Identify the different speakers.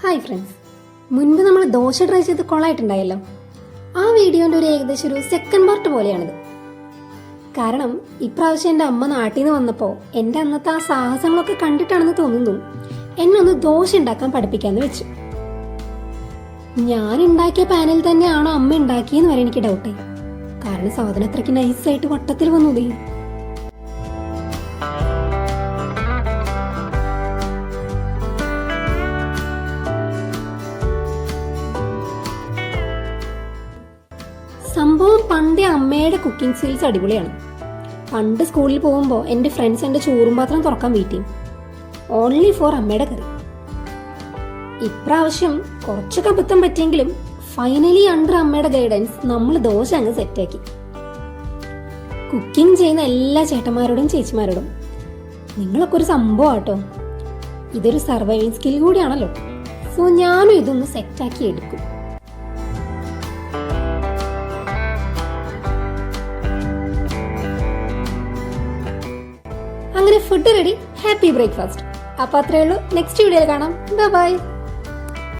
Speaker 1: Hi friends, മുൻപ് നമ്മൾ dosa try ചെയ്ത് കൊള്ളായിട്ടുണ്ടായല്ലോ. ആ വീഡിയോൻ്റെ ഒരു ഏകദേശം ഒരു സെക്കൻഡ് പാർട്ട് പോലെയാണിത്. കാരണം ഇപ്രാവശ്യം എൻ്റെ അമ്മ നാട്ടിൽ നിന്ന് വന്നപ്പോൾ എൻ്റെ അന്നത്തെ ആ സാഹസങ്ങളൊക്കെ കണ്ടിട്ടാണെന്ന് തോന്നുന്നു എന്നെ ഒന്ന് ദോശ ഉണ്ടാക്കാൻ പഠിപ്പിക്കാമെന്ന് വെച്ചു. ഞാൻ ഉണ്ടാക്കിയ പാനിൽ തന്നെയാണോ അമ്മ ഉണ്ടാക്കിയെന്ന് വരെ എനിക്ക് ഡൗട്ടായി. കാരണം സാധനം അത്രയ്ക്ക് നൈസായിട്ട് വട്ടത്തിൽ വന്നു. സംഭവം പണ്ടേ അമ്മയുടെ കുക്കിംഗ് സ്കിൽസ് അടിപൊളിയാണ്. പണ്ട് സ്കൂളിൽ പോകുമ്പോൾ എൻ്റെ ഫ്രണ്ട്സ് എൻ്റെ ചോറും പാത്രം തുറക്കാൻ വെയിറ്റ് ചെയ്യും, ഓൺലി ഫോർ അമ്മയുടെ കറി. ഇപ്രാവശ്യം കുറച്ചൊക്കെ അബദ്ധം പറ്റിയെങ്കിലും ഫൈനലി അണ്ടർ അമ്മയുടെ ഗൈഡൻസ് നമ്മൾ ദോശ അങ്ങ് സെറ്റാക്കി. കുക്കിംഗ് ചെയ്യുന്ന എല്ലാ ചേട്ടന്മാരോടും ചേച്ചിമാരോടും നിങ്ങളൊക്കെ ഒരു സംഭവം ആട്ടോ. ഇതൊരു സർവൈവിങ് സ്കിൽ കൂടിയാണല്ലോ. സോ ഞാനും ഇതൊന്ന് സെറ്റാക്കി എടുക്കും. അങ്ങനെ ഫുഡ് റെഡി, ഹാപ്പി ബ്രേക്ക്ഫാസ്റ്റ്. അപ്പോൾ അത്രയേ ഉള്ളൂ. നെക്സ്റ്റ് വീഡിയോയിൽ കാണാം. ബൈ.